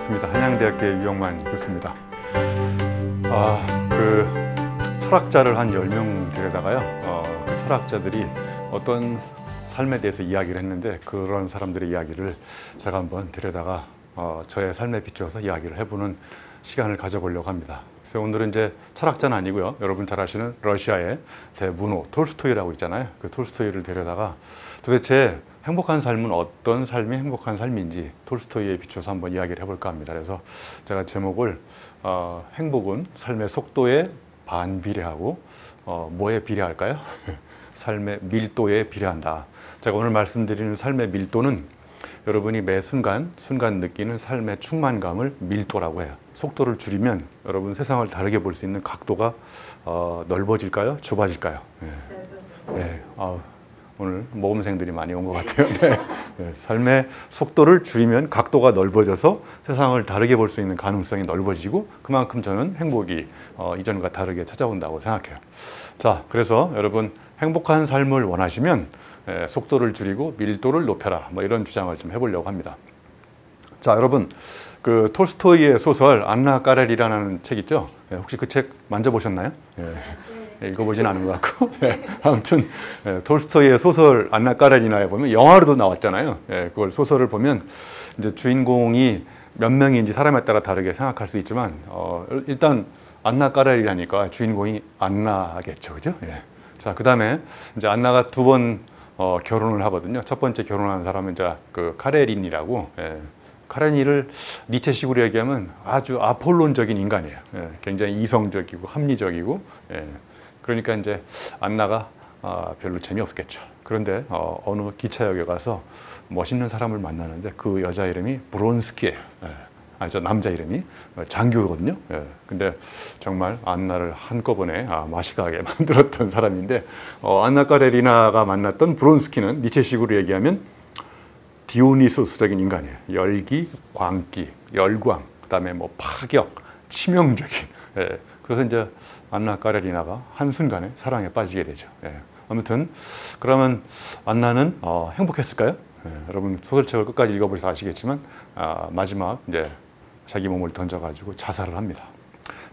반갑습니다. 한양대학교의 유영만 교수입니다. 철학자를 한 10명 데려다가요. 그 철학자들이 어떤 삶에 대해서 이야기를 했는데 그런 사람들의 이야기를 제가 한번 데려다가 저의 삶에 비추어서 이야기를 해보는 시간을 가져보려고 합니다. 그래서 오늘은 이제 철학자는 아니고요. 여러분 잘 아시는 러시아의 대문호 톨스토이라고 있잖아요. 그 톨스토이를 데려다가 도대체 행복한 삶은 어떤 삶이 행복한 삶인지 톨스토이에 비춰서 한번 이야기를 해볼까 합니다. 그래서 제가 제목을 행복은 삶의 속도에 반비례하고 뭐에 비례할까요? 삶의 밀도에 비례한다. 제가 오늘 말씀드리는 삶의 밀도는 여러분이 매 순간 느끼는 삶의 충만감을 밀도라고 해요. 속도를 줄이면 여러분 세상을 다르게 볼 수 있는 각도가 넓어질까요? 좁아질까요? 네. 오늘 모범생들이 많이 온 것 같아요. 네. 삶의 속도를 줄이면 각도가 넓어져서 세상을 다르게 볼 수 있는 가능성이 넓어지고 그만큼 저는 행복이 이전과 다르게 찾아온다고 생각해요. 자, 그래서 여러분 행복한 삶을 원하시면 속도를 줄이고 밀도를 높여라. 뭐 이런 주장을 좀 해보려고 합니다. 자, 여러분 그 톨스토이의 소설 안나 까레리나라는 책 있죠? 혹시 그 책 만져보셨나요? 읽어보진 않은 것 같고 아무튼 톨스토이의 소설 안나 까레리나에 보면 영화로도 나왔잖아요. 그걸 소설을 보면 이제 주인공이 몇 명인지 사람에 따라 다르게 생각할 수 있지만 일단 안나 까레리나니까 주인공이 안나겠죠, 그죠? 자, 그 다음에 이제 안나가 두 번 결혼을 하거든요. 첫 번째 결혼한 사람은 이제 그 카레린이라고. 카레닌을 니체식으로 얘기하면 아주 아폴론적인 인간이에요. 굉장히 이성적이고 합리적이고. 그러니까 이제 안나가 별로 재미없겠죠. 그런데 어느 기차역에 가서 멋있는 사람을 만나는데 그 여자 이름이 브론스키예요. 저 남자 이름이 장교거든요. 근데 정말 안나를 한꺼번에 마시가게 만들었던 사람인데 안나 까레리나가 만났던 브론스키는 니체식으로 얘기하면 디오니소스적인 인간이에요. 열기, 광기, 열광, 그다음에 뭐 파격, 치명적인. 그래서 이제 안나 까레리나가 한순간에 사랑에 빠지게 되죠. 아무튼 그러면 안나는 행복했을까요? 여러분 소설책을 끝까지 읽어보셔서 아시겠지만 마지막 이제 자기 몸을 던져가지고 자살을 합니다.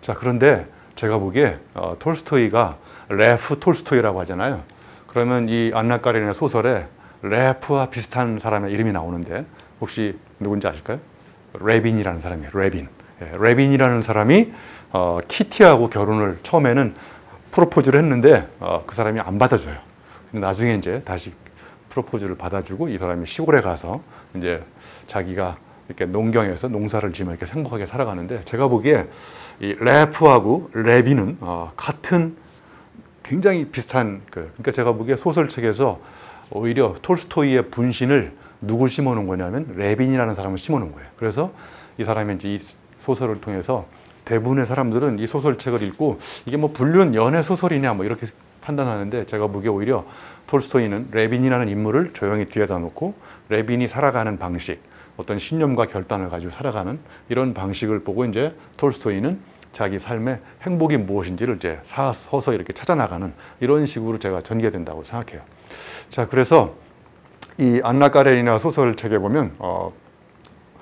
자, 그런데 제가 보기에 톨스토이가 레프 톨스토이라고 하잖아요. 그러면 이 안나 까레리나 소설에 레프와 비슷한 사람의 이름이 나오는데 혹시 누군지 아실까요? 레빈이라는 사람이에요. 레빈. 레빈이라는 사람이 키티하고 결혼을 처음에는 프로포즈를 했는데 그 사람이 안 받아줘요. 근데 나중에 이제 다시 프로포즈를 받아주고 이 사람이 시골에 가서 이제 자기가 이렇게 농경에서 농사를 지으며 이렇게 행복하게 살아가는데 제가 보기에 이 레프하고 레빈은 같은 굉장히 비슷한 그러니까 제가 보기에 소설책에서 오히려 톨스토이의 분신을 누구 심어놓은 거냐면 레빈이라는 사람을 심어놓은 거예요. 그래서 이 사람이 이제 이 소설을 통해서 대부분의 사람들은 이 소설책을 읽고 이게 뭐 불륜 연애 소설이냐 뭐 이렇게 판단하는데 제가 보기에 오히려 톨스토이는 레빈이라는 인물을 조용히 뒤에다 놓고 레빈이 살아가는 방식, 어떤 신념과 결단을 가지고 살아가는 이런 방식을 보고 이제 톨스토이는 자기 삶의 행복이 무엇인지를 이제 서서 이렇게 찾아나가는 이런 식으로 제가 전개된다고 생각해요. 자, 그래서 이 안나 까레리나 소설책에 보면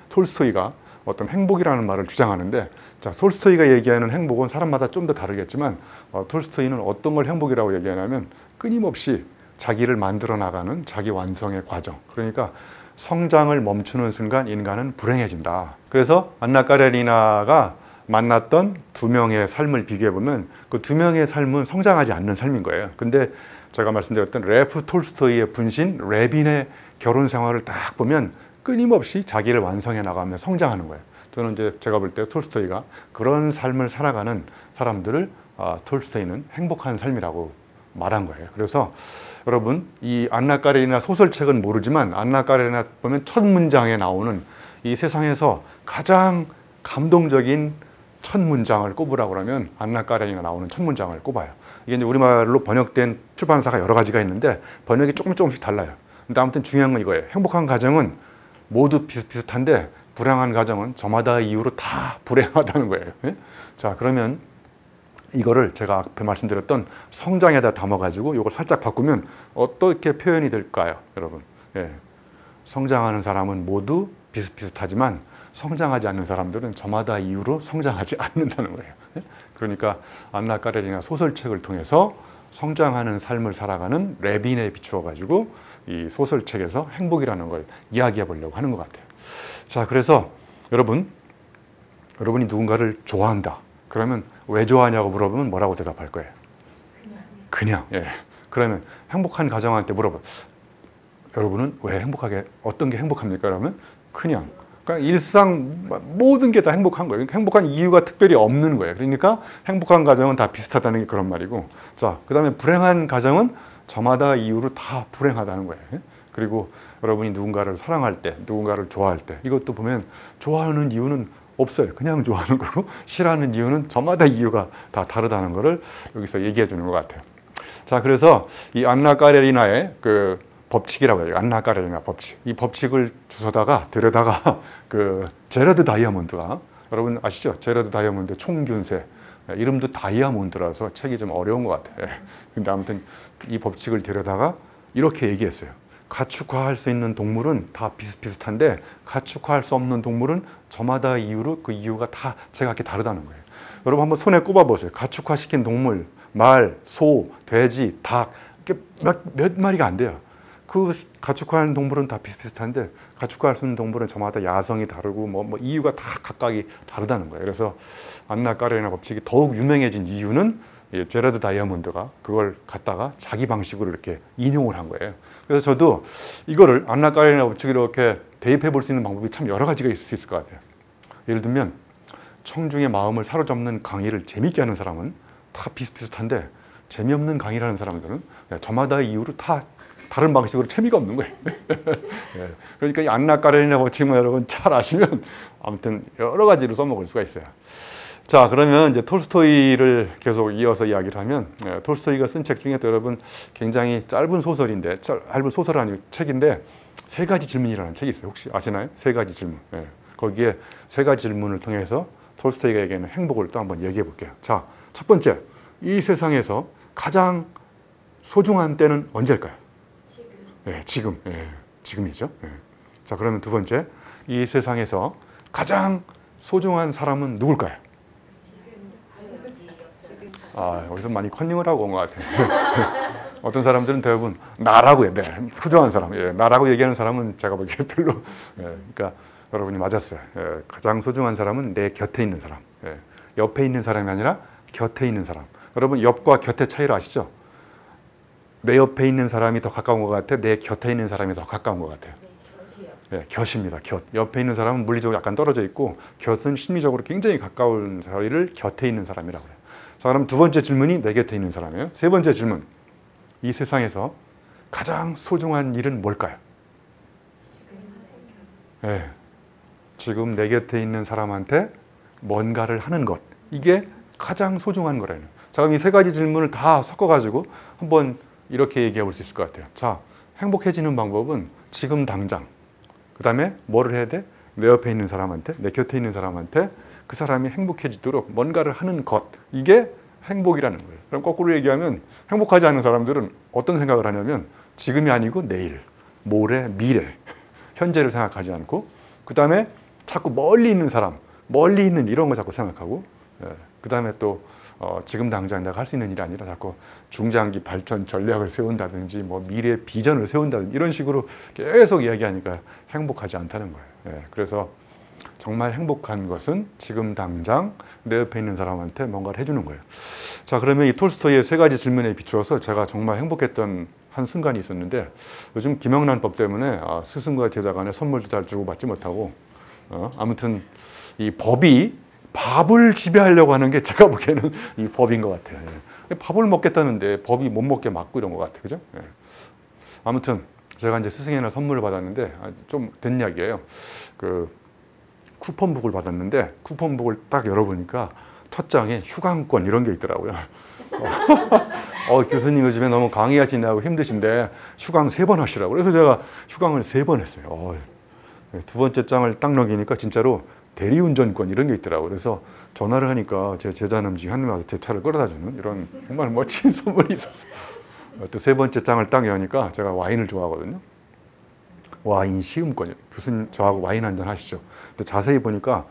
톨스토이가 어떤 행복이라는 말을 주장하는데 자, 톨스토이가 얘기하는 행복은 사람마다 좀 더 다르겠지만 톨스토이는 어떤 걸 행복이라고 얘기하냐면 끊임없이 자기를 만들어 나가는 자기 완성의 과정. 그러니까 성장을 멈추는 순간 인간은 불행해진다. 그래서 안나 까레리나가 만났던 두 명의 삶을 비교해 보면 그 두 명의 삶은 성장하지 않는 삶인 거예요. 근데 제가 말씀드렸던 레프 톨스토이의 분신 레빈의 결혼 생활을 딱 보면 끊임없이 자기를 완성해 나가며 성장하는 거예요. 저는 이제 제가 볼 때 톨스토이가 그런 삶을 살아가는 사람들을 톨스토이는 행복한 삶이라고 말한 거예요. 그래서 여러분 이 안나 까레리나 소설책은 모르지만 안나 까레리나 보면 첫 문장에 나오는 이 세상에서 가장 감동적인 첫 문장을 꼽으라고 그러면 안나 까레리나 나오는 첫 문장을 꼽아요. 이게 이제 우리말로 번역된 출판사가 여러 가지가 있는데 번역이 조금씩 달라요. 근데 아무튼 중요한 건 이거예요. 행복한 가정은 모두 비슷한데 불행한 가정은 저마다의 이유로 다 불행하다는 거예요. 자, 그러면 이거를 제가 앞에 말씀드렸던 성장에다 담아가지고 이걸 살짝 바꾸면 어떻게 표현이 될까요, 여러분? 성장하는 사람은 모두 비슷비슷하지만 성장하지 않는 사람들은 저마다 이유로 성장하지 않는다는 거예요. 그러니까 안나 까레리나 소설책을 통해서 성장하는 삶을 살아가는 레빈에 비추어 가지고 이 소설책에서 행복이라는 걸 이야기해 보려고 하는 것 같아요. 자, 그래서 여러분이 누군가를 좋아한다. 그러면 왜 좋아하냐고 물어보면 뭐라고 대답할 거예요? 그냥. 예. 그러면 행복한 가정한테 물어봐. 여러분은 왜 행복하게, 어떤 게 행복합니까? 그러면 그냥. 그러니까 일상 모든 게 다 행복한 거예요. 행복한 이유가 특별히 없는 거예요. 그러니까 행복한 가정은 다 비슷하다는 게 그런 말이고. 자, 그 다음에 불행한 가정은 저마다 이유로 다 불행하다는 거예요. 그리고 여러분이 누군가를 사랑할 때, 누군가를 좋아할 때, 이것도 보면 좋아하는 이유는 없어요. 그냥 좋아하는 거고, 싫어하는 이유는 저마다 이유가 다 다르다는 것을 여기서 얘기해 주는 것 같아요. 자, 그래서 이 안나 까레리나의 그 법칙이라고 해요. 안나 까레리나 법칙. 이 법칙을 주워다가 데려다가 그 제러드 다이아몬드가, 여러분 아시죠? 제러드 다이아몬드 총균세. 이름도 다이아몬드라서 책이 좀 어려운 것 같아요. 근데 아무튼 이 법칙을 데려다가 이렇게 얘기했어요. 가축화할 수 있는 동물은 다 비슷비슷한데 가축화할 수 없는 동물은 저마다 이유로 그 이유가 다 제각기 다르다는 거예요. 여러분 한번 손에 꼽아보세요. 가축화시킨 동물, 말, 소, 돼지, 닭, 몇 마리가 안 돼요. 그 가축화하는 동물은 다 비슷비슷한데 가축화할 수 있는 동물은 저마다 야성이 다르고 뭐 이유가 다 각각이 다르다는 거예요. 그래서 안나 까레리나 법칙이 더욱 유명해진 이유는 제러드 다이아몬드가 그걸 갖다가 자기 방식으로 이렇게 인용을 한 거예요. 그래서 저도 이거를 안나 까레리나 법칙을 이렇게 대입해 볼 수 있는 방법이 참 여러 가지가 있을 수 있을 것 같아요. 예를 들면 청중의 마음을 사로잡는 강의를 재밌게 하는 사람은 다 비슷비슷한데 재미없는 강의를 하는 사람들은 저마다 이유로 다 다른 방식으로 재미가 없는 거예요. 그러니까 이 안나 까레리나 법칙만 여러분 잘 아시면 아무튼 여러 가지로 써먹을 수가 있어요. 자, 그러면 이제 톨스토이를 계속 이어서 이야기를 하면 톨스토이가 쓴 책 중에 또 여러분 굉장히 짧은 소설인데, 짧은 소설 아니고 책인데 세 가지 질문이라는 책이 있어요. 혹시 아시나요? 세 가지 질문. 거기에 세 가지 질문을 통해서 톨스토이가 얘기하는 행복을 또 한번 얘기해 볼게요. 자, 첫 번째, 이 세상에서 가장 소중한 때는 언제일까요? 지금. 지금이죠. 자, 그러면 두 번째, 이 세상에서 가장 소중한 사람은 누굴까요? 여기서 많이 컨닝을 하고 온 것 같아요. 어떤 사람들은 대부분 나라고 해요. 소중한 사람. 나라고 얘기하는 사람은 제가 보기에 별로. 그러니까 여러분이 맞았어요. 가장 소중한 사람은 내 곁에 있는 사람. 옆에 있는 사람이 아니라 곁에 있는 사람. 여러분 옆과 곁의 차이를 아시죠? 내 옆에 있는 사람이 더 가까운 것 같아? 내 곁에 있는 사람이 더 가까운 것 같아요? 곁입니다. 곁. 옆에 있는 사람은 물리적으로 약간 떨어져 있고 곁은 심리적으로 굉장히 가까운 사이를 곁에 있는 사람이라고 해요. 자, 그럼 두 번째 질문이 내 곁에 있는 사람이에요. 세 번째 질문. 이 세상에서 가장 소중한 일은 뭘까요? 지금 내 곁에 있는 사람한테 뭔가를 하는 것. 이게 가장 소중한 거라는. 자, 그럼 이 세 가지 질문을 다 섞어가지고 한번 이렇게 얘기해 볼 수 있을 것 같아요. 자, 행복해지는 방법은 지금 당장. 그 다음에 뭐를 해야 돼? 내 옆에 있는 사람한테, 내 곁에 있는 사람한테 그 사람이 행복해지도록 뭔가를 하는 것. 이게 행복이라는 거예요. 그럼 거꾸로 얘기하면 행복하지 않은 사람들은 어떤 생각을 하냐면 지금이 아니고 내일, 모레, 미래, 현재를 생각하지 않고 그 다음에 자꾸 멀리 있는 사람, 멀리 있는 이런 거 자꾸 생각하고 그 다음에 또 지금 당장 내가 할 수 있는 일이 아니라 자꾸 중장기 발전 전략을 세운다든지 뭐 미래 비전을 세운다든지 이런 식으로 계속 이야기하니까 행복하지 않다는 거예요. 그래서 정말 행복한 것은 지금 당장 내 옆에 있는 사람한테 뭔가를 해주는 거예요. 자, 그러면 이 톨스토이의 세 가지 질문에 비추어서 제가 정말 행복했던 한 순간이 있었는데 요즘 김영란법 때문에 스승과 제자 간에 선물도 잘 주고받지 못하고 아무튼 이 법이 밥을 지배하려고 하는 게 제가 보기에는 이 법인 것 같아요. 밥을 먹겠다는데 법이 못 먹게 막고 이런 것 같아요. 그죠? 아무튼 제가 이제 스승의 날 선물을 받았는데 좀 된 이야기예요. 그 쿠폰북을 받았는데 쿠폰북을 딱 열어보니까 첫 장에 휴강권 이런 게 있더라고요. 교수님 요즘에 너무 강의하시느라고 힘드신데 휴강 3번 하시라고. 그래서 제가 휴강을 3번 했어요. 두 번째 장을 딱 넘기니까 진짜로 대리운전권 이런 게 있더라고요. 그래서 전화를 하니까 제 제자님 중에 한 명이 와서 제 차를 끌어다 주는 이런 정말 멋진 선물이 있었어요. 또 세 번째 장을 딱 여니까 제가 와인을 좋아하거든요. 와인 시음권이요. 교수님 저하고 와인 한잔 하시죠. 근데 자세히 보니까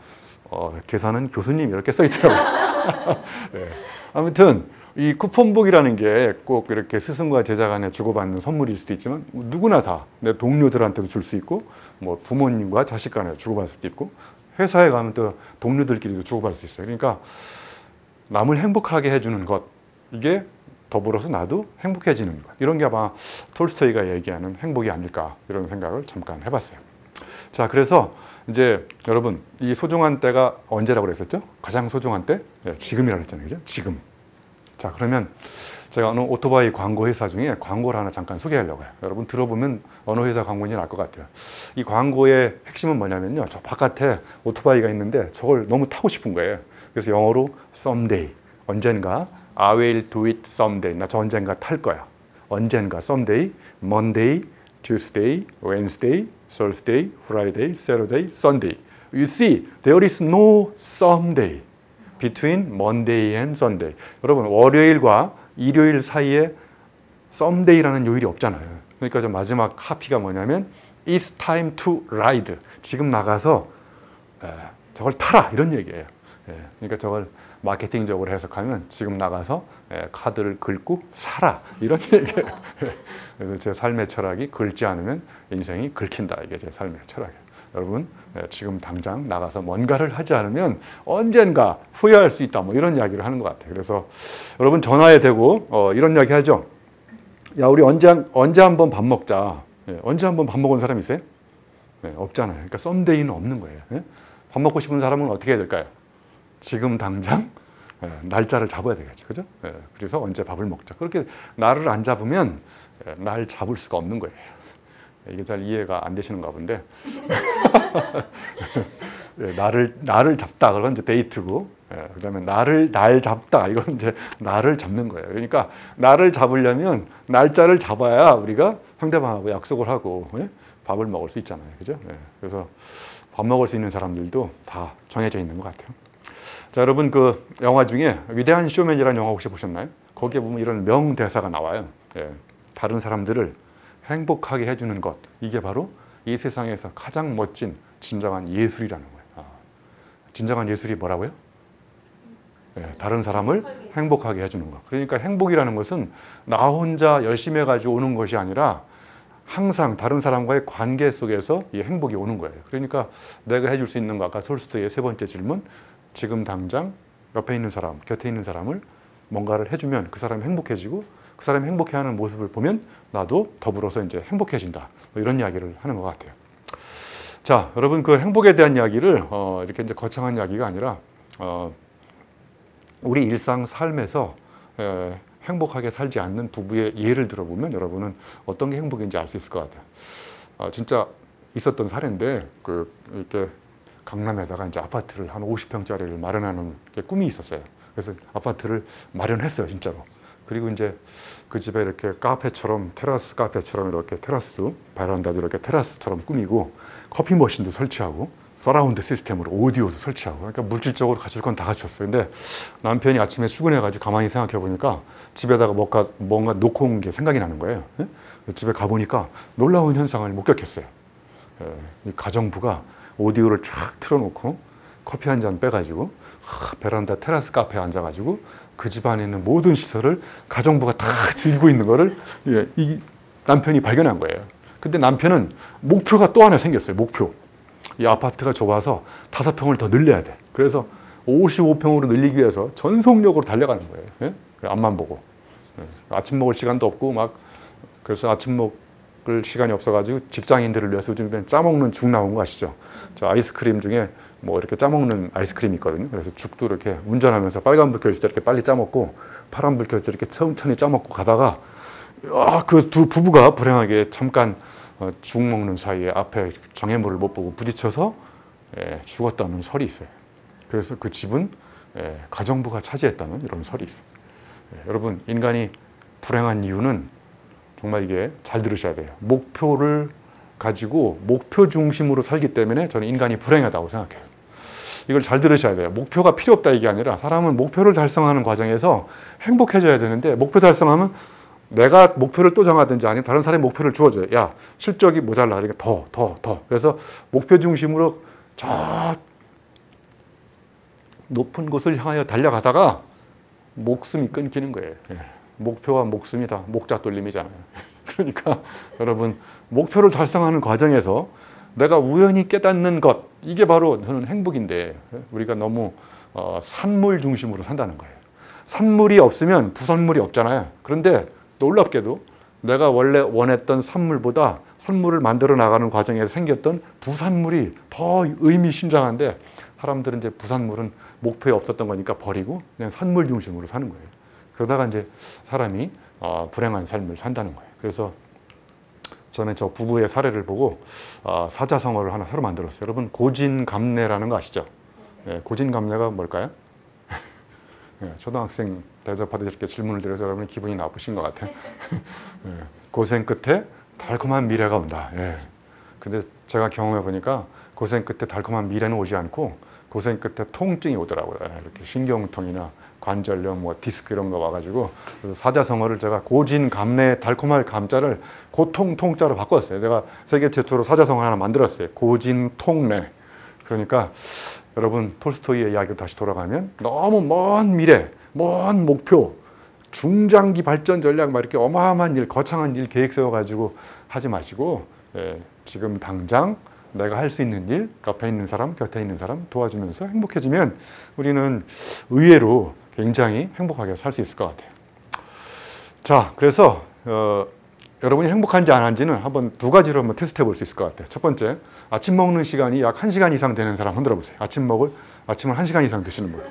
계산은 교수님 이렇게 써 있더라고요. 네. 아무튼 이 쿠폰북이라는 게 꼭 이렇게 스승과 제자 간에 주고받는 선물일 수도 있지만 누구나 다 내 동료들한테도 줄 수 있고 뭐 부모님과 자식 간에 주고받을 수도 있고 회사에 가면 또 동료들끼리도 주고받을 수 있어요. 그러니까 남을 행복하게 해주는 것, 이게 더불어서 나도 행복해지는 것, 이런 게 아마 톨스토이가 얘기하는 행복이 아닐까 이런 생각을 잠깐 해봤어요. 자, 그래서 이제 여러분 이 소중한 때가 언제라고 그랬었죠? 가장 소중한 때? 네, 지금이라고 했잖아요. 그죠? 지금. 자, 그러면 제가 어느 오토바이 광고 회사 중에 광고를 하나 잠깐 소개하려고 해요. 여러분 들어보면 어느 회사 광고인지 알 것 같아요. 이 광고의 핵심은 뭐냐면요, 저 바깥에 오토바이가 있는데 저걸 너무 타고 싶은 거예요. 그래서 영어로 someday, 언젠가, I will do it someday, 나 저 언젠가 탈 거야. 언젠가, someday, Monday, Tuesday, Wednesday, Thursday, Friday, Saturday, Sunday. You see, there is no someday between Monday and Sunday. 여러분, 월요일과 일요일 사이에 썸데이라는 요일이 없잖아요. 그러니까 저 마지막 카피가 뭐냐면 It's time to ride. 지금 나가서 저걸 타라 이런 얘기예요. 그러니까 저걸 마케팅적으로 해석하면 지금 나가서 카드를 긁고 사라 이런 얘기예요. 그래서 제 삶의 철학이 긁지 않으면 인생이 긁힌다. 이게 제 삶의 철학이에요. 여러분 지금 당장 나가서 뭔가를 하지 않으면 언젠가 후회할 수 있다. 뭐 이런 이야기를 하는 것 같아요. 그래서 여러분 전화에 대고 이런 이야기 하죠. 야, 우리 언제 한번 밥 먹자. 언제 한번 밥 먹은 사람 있어요? 없잖아요. 그러니까 썸데이는 없는 거예요. 밥 먹고 싶은 사람은 어떻게 해야 될까요? 지금 당장 날짜를 잡아야 되겠죠. 그죠? 그래서 언제 밥을 먹자. 그렇게 날을 안 잡으면 날 잡을 수가 없는 거예요. 이게 잘 이해가 안 되시는가 본데 나를 잡다 그건 이제 데이트고, 그다음에 날 잡다 이건 이제 나를 잡는 거예요. 그러니까 나를 잡으려면 날짜를 잡아야 우리가 상대방하고 약속을 하고 밥을 먹을 수 있잖아요. 그죠? 그래서 밥 먹을 수 있는 사람들도 다 정해져 있는 것 같아요. 자, 여러분 그 영화 중에 위대한 쇼맨이라는 영화 혹시 보셨나요? 거기에 보면 이런 명대사가 나와요. 다른 사람들을 행복하게 해주는 것, 이게 바로 이 세상에서 가장 멋진 진정한 예술이라는 거예요. 진정한 예술이 뭐라고요? 다른 사람을 행복하게 해주는 것. 그러니까 행복이라는 것은 나 혼자 열심히 해가지고 오는 것이 아니라 항상 다른 사람과의 관계 속에서 이 행복이 오는 거예요. 그러니까 내가 해줄 수 있는 거, 아까 톨스토이의 세 번째 질문, 지금 당장 옆에 있는 사람, 곁에 있는 사람을 뭔가를 해주면 그 사람이 행복해지고 그 사람이 행복해하는 모습을 보면 나도 더불어서 이제 행복해진다. 뭐 이런 이야기를 하는 것 같아요. 자, 여러분 그 행복에 대한 이야기를 이렇게 이제 거창한 이야기가 아니라 우리 일상 삶에서 행복하게 살지 않는 부부의 예를 들어보면 여러분은 어떤 게 행복인지 알 수 있을 것 같아요. 진짜 있었던 사례인데 이렇게 강남에다가 이제 아파트를 한 50평짜리를 마련하는 게 꿈이 있었어요. 그래서 아파트를 마련했어요, 진짜로. 그리고 이제 그 집에 이렇게 카페처럼, 테라스 카페처럼 이렇게 테라스도, 베란다도 이렇게 테라스처럼 꾸미고 커피 머신도 설치하고 서라운드 시스템으로 오디오도 설치하고, 그러니까 물질적으로 갖출 건 다 갖췄어요. 근데 남편이 아침에 출근해가지고 가만히 생각해 보니까 집에다가 뭔가 놓고 온 게 생각이 나는 거예요. 집에 가보니까 놀라운 현상을 목격했어요. 이 가정부가 오디오를 쫙 틀어놓고 커피 한 잔 빼가지고 베란다 테라스 카페에 앉아가지고 그 집안에 있는 모든 시설을 가정부가 다 즐기고 있는 거를 이 남편이 발견한 거예요. 근데 남편은 목표가 또 하나 생겼어요. 목표. 이 아파트가 좁아서 5평을 더 늘려야 돼. 그래서 55평으로 늘리기 위해서 전속력으로 달려가는 거예요. 앞만 보고. 아침 먹을 시간도 없고 막, 그래서 아침 먹을 시간이 없어가지고 직장인들을 위해서 요즘에 짜먹는 죽 나온 거 아시죠? 저 아이스크림 중에 뭐 이렇게 짜먹는 아이스크림이 있거든요. 그래서 죽도 이렇게 운전하면서 빨간불 켜질 때 이렇게 빨리 짜먹고 파란불 켜질 때 이렇게 천천히 짜먹고 가다가 그 두 부부가 불행하게 잠깐 죽 먹는 사이에 앞에 장애물을 못 보고 부딪혀서 죽었다는 설이 있어요. 그래서 그 집은 가정부가 차지했다는 이런 설이 있어요. 여러분, 인간이 불행한 이유는 정말 이게 잘 들으셔야 돼요. 목표를 가지고 목표 중심으로 살기 때문에 저는 인간이 불행하다고 생각해요. 이걸 잘 들으셔야 돼요. 목표가 필요 없다 이게 아니라 사람은 목표를 달성하는 과정에서 행복해져야 되는데 목표 달성하면 내가 목표를 또 정하든지 아니면 다른 사람이 목표를 주어줘요. 야, 실적이 모자라. 그러니까 더. 그래서 목표 중심으로 저 높은 곳을 향하여 달려가다가 목숨이 끊기는 거예요. 목표와 목숨이 다 목자 돌림이잖아요. 그러니까 여러분, 목표를 달성하는 과정에서 내가 우연히 깨닫는 것, 이게 바로 저는 행복인데, 우리가 너무 산물 중심으로 산다는 거예요. 산물이 없으면 부산물이 없잖아요. 그런데 놀랍게도 내가 원래 원했던 산물보다 산물을 만들어 나가는 과정에서 생겼던 부산물이 더 의미심장한데, 사람들은 이제 부산물은 목표에 없었던 거니까 버리고 그냥 산물 중심으로 사는 거예요. 그러다가 이제 사람이 불행한 삶을 산다는 거예요. 그래서 저는 저 부부의 사례를 보고 사자성어를 하나 새로 만들었어요. 여러분, 고진감래라는 거 아시죠? 고진감래가 뭘까요? 초등학생 대접하듯이 이렇게 질문을 드려서 여러분이 기분이 나쁘신 것 같아요. 고생 끝에 달콤한 미래가 온다. 근데 제가 경험해 보니까 고생 끝에 달콤한 미래는 오지 않고 고생 끝에 통증이 오더라고요. 이렇게 신경통이나 관절염, 뭐 디스크 이런 거 와가지고. 그래서 사자성어를 제가 고진감래, 달콤할 감자를 고통 통자로 바꿨어요. 제가 세계 최초로 사자성어 하나 만들었어요. 고진통래. 그러니까 여러분, 톨스토이의 이야기로 다시 돌아가면 너무 먼 미래, 먼 목표, 중장기 발전 전략, 막 이렇게 어마어마한 일, 거창한 일 계획 세워가지고 하지 마시고, 지금 당장 내가 할 수 있는 일, 옆에 있는 사람, 곁에 있는 사람 도와주면서 행복해지면 우리는 의외로 굉장히 행복하게 살 수 있을 것 같아요. 자, 그래서 여러분이 행복한지 안 한지는 한번 두 가지로 한번 테스트해 볼 수 있을 것 같아요. 첫 번째, 아침 먹는 시간이 약 1시간 이상 되는 사람 흔들어 보세요. 아침을 1시간 이상 드시는 분.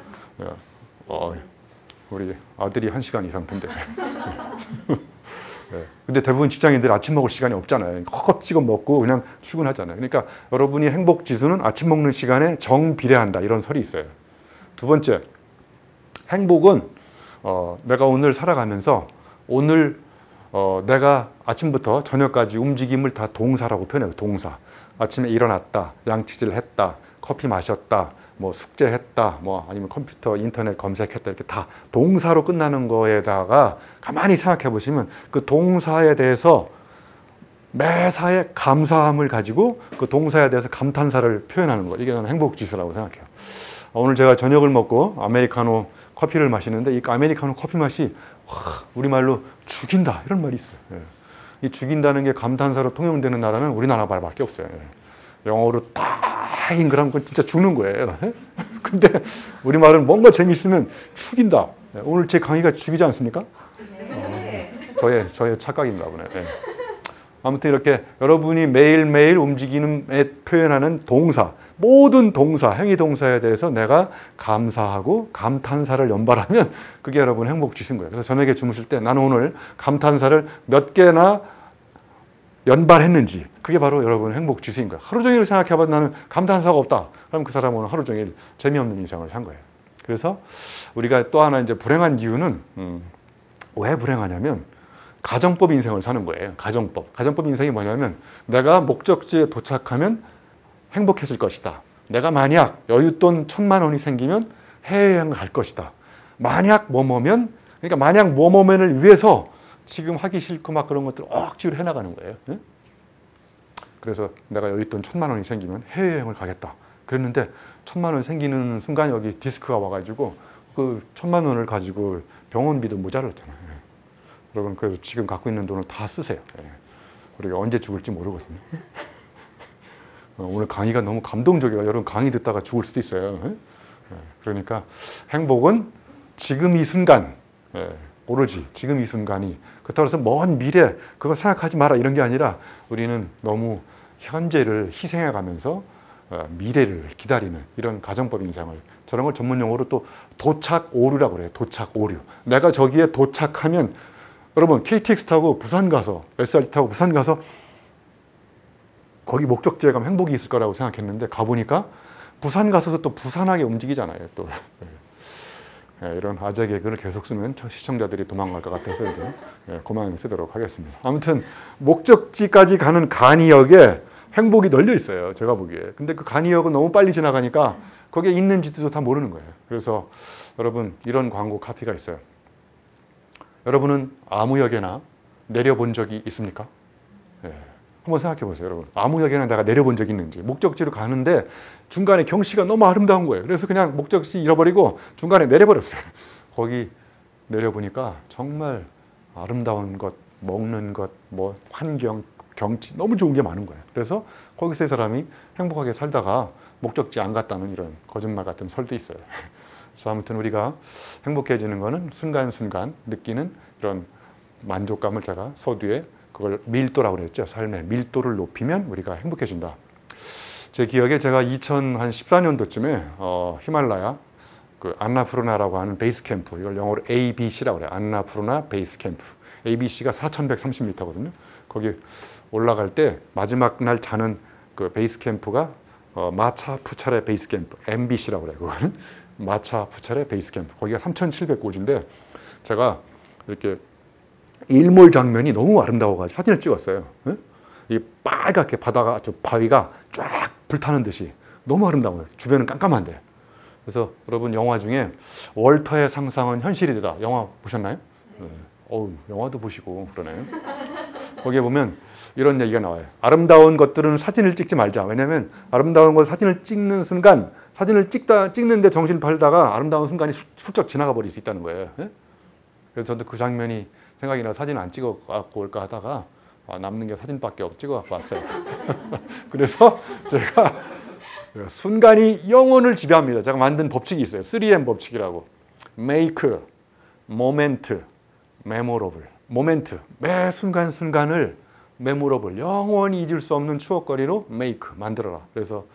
우리 아들이 1시간 이상 든대. 근데 대부분 직장인들 아침 먹을 시간이 없잖아요. 헛헛 찍어 먹고 그냥 출근하잖아요. 그러니까 여러분이 행복 지수는 아침 먹는 시간에 정비례한다, 이런 설이 있어요. 두 번째, 행복은 내가 오늘 살아가면서 오늘 내가 아침부터 저녁까지 움직임을 다 동사라고 표현해요. 동사. 아침에 일어났다, 양치질 했다, 커피 마셨다, 뭐 숙제했다, 뭐 아니면 컴퓨터, 인터넷 검색했다, 이렇게 다 동사로 끝나는 거에다가 가만히 생각해 보시면 그 동사에 대해서 매사에 감사함을 가지고 그 동사에 대해서 감탄사를 표현하는 거, 이게 저는 행복 지수라고 생각해요. 오늘 제가 저녁을 먹고 아메리카노 커피를 마시는데 이 아메리카노 커피 맛이 우리말로 죽인다, 이런 말이 있어요. 이 죽인다는 게 감탄사로 통용되는 나라는 우리나라 말밖에 없어요. 영어로 다인 그럼 그건 진짜 죽는 거예요. 근데 우리말은 뭔가 재미있으면 죽인다. 오늘 제 강의가 죽이지 않습니까? 저의 착각인가 보네. 아무튼 이렇게 여러분이 매일매일 움직임에 표현하는 동사, 모든 동사, 행위 동사에 대해서 내가 감사하고 감탄사를 연발하면 그게 여러분 행복 지수인 거예요. 그래서 저녁에 주무실 때 나는 오늘 감탄사를 몇 개나 연발했는지, 그게 바로 여러분 행복 지수인 거예요. 하루 종일 생각해봐도 나는 감탄사가 없다. 그럼 그 사람은 하루 종일 재미없는 인생을 산 거예요. 그래서 우리가 또 하나 이제 불행한 이유는 왜 불행하냐면 가정법 인생을 사는 거예요. 가정법 인생이 뭐냐면 내가 목적지에 도착하면 행복해질 것이다. 내가 만약 여윳돈 1,000만 원이 생기면 해외여행 갈 것이다. 만약 그러니까 만약 뭐뭐면을 위해서 지금 하기 싫고 막 그런 것들 억지로 해나가는 거예요. 그래서 내가 여윳돈 1,000만 원이 생기면 해외여행을 가겠다. 그랬는데 1,000만 원 생기는 순간 여기 디스크가 와가지고 그 1,000만 원을 가지고 병원비도 모자랐잖아요. 여러분, 그래서 지금 갖고 있는 돈을 다 쓰세요. 우리가 언제 죽을지 모르거든요. 오늘 강의가 너무 감동적이라 여러분 강의 듣다가 죽을 수도 있어요. 그러니까 행복은 지금 이 순간, 오로지 지금 이 순간이, 그렇다고 해서 먼 미래 그거 생각하지 마라 이런 게 아니라 우리는 너무 현재를 희생해 가면서 미래를 기다리는 이런 가정법 인생을, 저런 걸 전문 용어로 또 도착 오류라고 그래요. 도착 오류. 내가 저기에 도착하면, 여러분 KTX 타고 부산 가서, SRT 타고 부산 가서 거기 목적지에 가면 행복이 있을 거라고 생각했는데 가보니까 부산 가서도 또 부산하게 움직이잖아요. 또 이런 아재 개그를 계속 쓰면 시청자들이 도망갈 것 같아서 이제 그만 쓰도록 하겠습니다. 아무튼 목적지까지 가는 간이역에 행복이 널려 있어요. 제가 보기에. 근데 그 간이역은 너무 빨리 지나가니까 거기에 있는지도 다 모르는 거예요. 그래서 여러분, 이런 광고 카피가 있어요. 여러분은 아무역에나 내려본 적이 있습니까? 예. 한번 생각해 보세요, 여러분. 아무역에나 내가 내려본 적이 있는지. 목적지로 가는데 중간에 경치가 너무 아름다운 거예요. 그래서 그냥 목적지 잃어버리고 중간에 내려버렸어요. 거기 내려보니까 정말 아름다운 것, 먹는 것, 뭐 환경, 경치 너무 좋은 게 많은 거예요. 그래서 거기서 이 사람이 행복하게 살다가 목적지 안 갔다는 이런 거짓말 같은 설도 있어요. 그래서 아무튼 우리가 행복해지는 거는 순간순간 느끼는 이런 만족감을 제가 서두에 그걸 밀도라고 그랬죠. 삶의 밀도를 높이면 우리가 행복해진다. 제 기억에 제가 2014년도쯤에 히말라야 그 안나푸르나라고 하는 베이스 캠프, 이걸 영어로 ABC라고 그래요. 안나푸르나 베이스 캠프. ABC가 4,130m거든요. 거기 올라갈 때 마지막 날 자는 그 베이스 캠프가 마차푸차레 베이스 캠프, MBC라고 그래요. 그거는 마차푸차레 베이스 캠프. 거기가 3,700고지인데 제가 이렇게 일몰 장면이 너무 아름다워가지고 사진을 찍었어요. 이 빨갛게 바다가, 바위가 쫙 불타는 듯이 너무 아름다워요. 주변은 깜깜한데. 그래서 여러분 영화 중에 월터의 상상은 현실이 되다. 영화 보셨나요? 네. 영화도 보시고 그러네요. 거기에 보면 이런 얘기가 나와요. 아름다운 것들은 사진을 찍지 말자. 왜냐하면 아름다운 것 사진을 찍는 순간 사진을 찍는데 정신을 팔다가 아름다운 순간이 훌쩍 지나가 버릴 수 있다는 거예요. 네? 그래서 저도 그 장면이 생각이 나서 사진 안 찍어 갖고 올까 하다가 남는 게 사진밖에 없고 찍어 갖고 왔어요. 그래서 제가 순간이 영혼을 지배합니다. 제가 만든 법칙이 있어요. 3M 법칙이라고. Make, Moment, Memorable. 모멘트, 매 순간순간을 메모러블, 영원히 잊을 수 없는 추억거리로 make, 만들어라. 그래서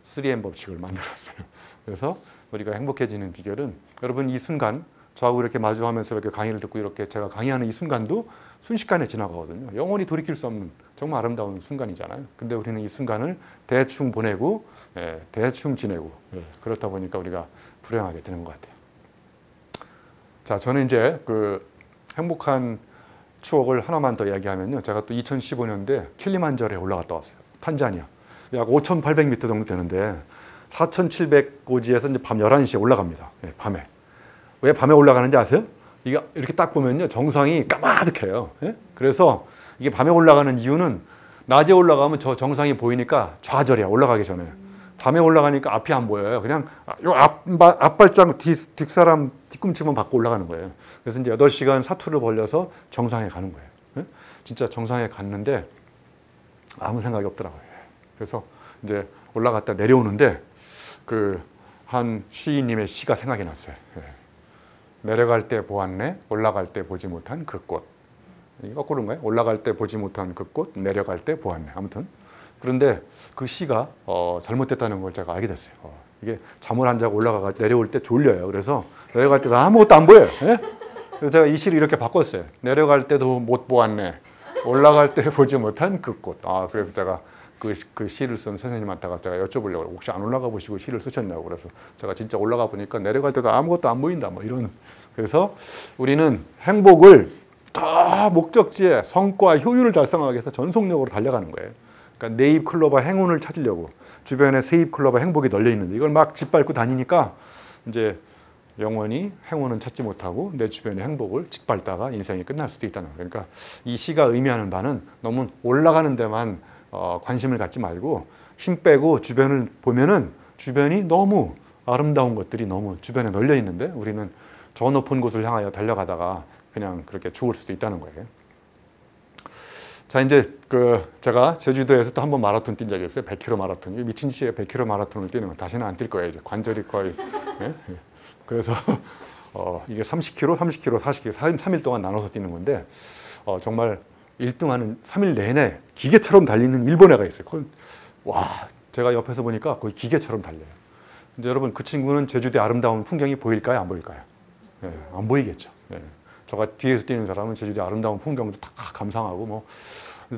3M 법칙을 만들었어요. 그래서 우리가 행복해지는 비결은 여러분 이 순간 저하고 이렇게 마주하면서 이렇게 강의를 듣고 이렇게 제가 강의하는 이 순간도 순식간에 지나가거든요. 영원히 돌이킬 수 없는 정말 아름다운 순간이잖아요. 근데 우리는 이 순간을 대충 보내고 대충 지내고 그렇다 보니까 우리가 불행하게 되는 것 같아요. 자, 저는 이제 그 행복한 추억을 하나만 더 이야기하면요. 제가 또 2015년도에 킬리만자로에 올라갔다 왔어요. 탄자니아. 약 5,800m 정도 되는데 4,700고지에서 이제 밤 11시에 올라갑니다. 밤에. 왜 밤에 올라가는지 아세요? 이게 이렇게 딱 보면요. 정상이 까마득해요. 그래서 이게 밤에 올라가는 이유는 낮에 올라가면 저 정상이 보이니까 좌절이야. 올라가기 전에. 밤에 올라가니까 앞이 안 보여요. 그냥 요 앞발장 뒷사람 뒤꿈치만 받고 올라가는 거예요. 그래서 이제 8시간 사투를 벌려서 정상에 가는 거예요. 진짜 정상에 갔는데 아무 생각이 없더라고요. 그래서 이제 올라갔다 내려오는데 그 한 시인님의 시가 생각이 났어요. 내려갈 때 보았네, 올라갈 때 보지 못한 그 꽃. 이게 거꾸로인 거예요. 올라갈 때 보지 못한 그 꽃, 내려갈 때 보았네. 아무튼 그런데 그 시가 잘못됐다는 걸 제가 알게 됐어요. 이게 잠을 안 자고 올라가가 내려올 때 졸려요. 그래서 내려갈 때도 아무것도 안 보여요. 그래서 제가 이 시를 이렇게 바꿨어요. 내려갈 때도 못 보았네. 올라갈 때 보지 못한 그 꽃. 그래서 제가 그 시를 쓴 선생님한테가 제가 여쭤보려고 혹시 안 올라가 보시고 시를 쓰셨냐고. 그래서 제가 진짜 올라가 보니까 내려갈 때도 아무것도 안 보인다. 뭐 이런. 그래서 우리는 행복을 더 목적지에 성과, 효율을 달성하기 위해서 전속력으로 달려가는 거예요. 그러니까 내 입 클로버 행운을 찾으려고 주변에 새 입 클로버 행복이 널려 있는데 이걸 막 짓밟고 다니니까 이제 영원히 행운은 찾지 못하고 내 주변의 행복을 짓밟다가 인생이 끝날 수도 있다는 거예요. 그러니까 이 시가 의미하는 바는 너무 올라가는 데만 관심을 갖지 말고 힘 빼고 주변을 보면은 주변이 너무 아름다운 것들이 너무 주변에 널려 있는데 우리는 저 높은 곳을 향하여 달려가다가 그냥 그렇게 죽을 수도 있다는 거예요. 자, 이제 제가 제주도에서 또 한번 마라톤 뛴 적이 있어요. 100km 마라톤. 미친 짓이에요. 100km 마라톤을 뛰는 건 다시는 안 뛸 거예요. 이제 관절이 거의. 그래서 이게 30km, 30km, 40km, 3일 동안 나눠서 뛰는 건데 정말 1등하는 3일 내내 기계처럼 달리는 일본 애가 있어요. 와, 제가 옆에서 보니까 거의 기계처럼 달려요. 근데 여러분 그 친구는 제주도의 아름다운 풍경이 보일까요? 안 보일까요? 안 보이겠죠. 저가 뒤에서 뛰는 사람은 제주도의 아름다운 풍경도 다 감상하고 뭐.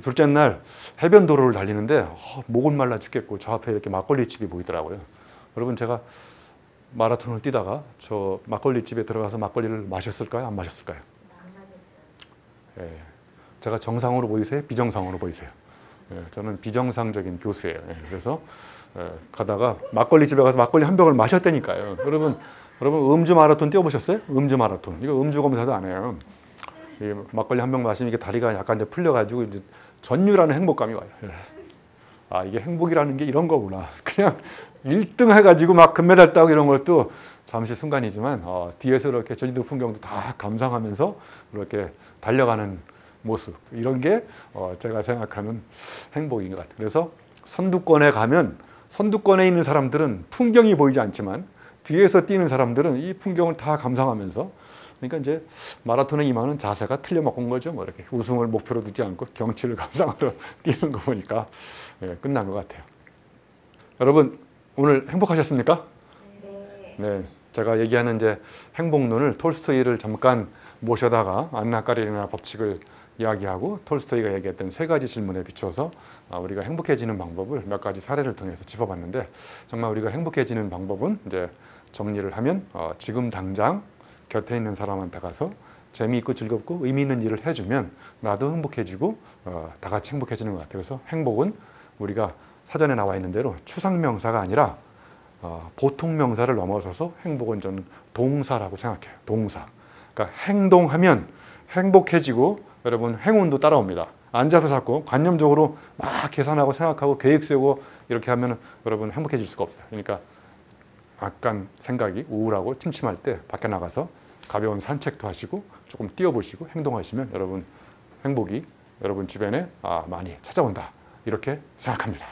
둘째 날 해변도로를 달리는데 목은 말라 죽겠고 저 앞에 이렇게 막걸리집이 보이더라고요. 여러분 제가 마라톤을 뛰다가 저 막걸리집에 들어가서 막걸리를 마셨을까요? 안 마셨을까요? 안 마셨어요. 제가 정상으로 보이세요? 비정상으로 보이세요? 저는 비정상적인 교수예요. 그래서 가다가 막걸리집에 가서 막걸리 한 병을 마셨다니까요. 여러분 음주 마라톤 뛰어보셨어요? 음주 마라톤. 이거 음주 검사도 안 해요. 이 막걸리 한 병 마시면 이게 다리가 약간 이제 풀려가지고 이제 전율하는 행복감이 와요. 예. 아, 이게 행복이라는 게 이런 거구나. 그냥 1등 해가지고 막 금메달 따고 이런 것도 잠시 순간이지만 뒤에서 이렇게 전지도 풍경도 다 감상하면서 이렇게 달려가는 모습, 이런 게 제가 생각하는 행복인 것 같아요. 그래서 선두권에 가면 선두권에 있는 사람들은 풍경이 보이지 않지만 뒤에서 뛰는 사람들은 이 풍경을 다 감상하면서, 그러니까 이제 마라톤에 임하는 자세가 틀려먹은 거죠. 뭐 이렇게 우승을 목표로 두지 않고 경치를 감상하러 뛰는 거 보니까 끝난 것 같아요. 여러분 오늘 행복하셨습니까? 네, 제가 얘기하는 이제 행복론을 톨스토이를 잠깐 모셔다가 안나 까리니나 법칙을 이야기하고 톨스토이가 얘기했던 3가지 질문에 비춰서 우리가 행복해지는 방법을 몇 가지 사례를 통해서 짚어봤는데, 정말 우리가 행복해지는 방법은 이제 정리를 하면 지금 당장 곁에 있는 사람한테 가서 재미있고 즐겁고 의미 있는 일을 해주면 나도 행복해지고 다 같이 행복해지는 것 같아요. 그래서 행복은 우리가 사전에 나와 있는 대로 추상명사가 아니라 보통 명사를 넘어서서 행복은 저는 동사라고 생각해요. 동사. 그러니까 행동하면 행복해지고 여러분 행운도 따라옵니다. 앉아서 자꾸 관념적으로 막 계산하고 생각하고 계획 세우고 이렇게 하면 여러분 행복해질 수가 없어요. 그러니까 약간 생각이 우울하고 침침할 때 밖에 나가서 가벼운 산책도 하시고 조금 뛰어보시고 행동하시면 여러분 행복이 여러분 주변에 많이 찾아온다, 이렇게 생각합니다.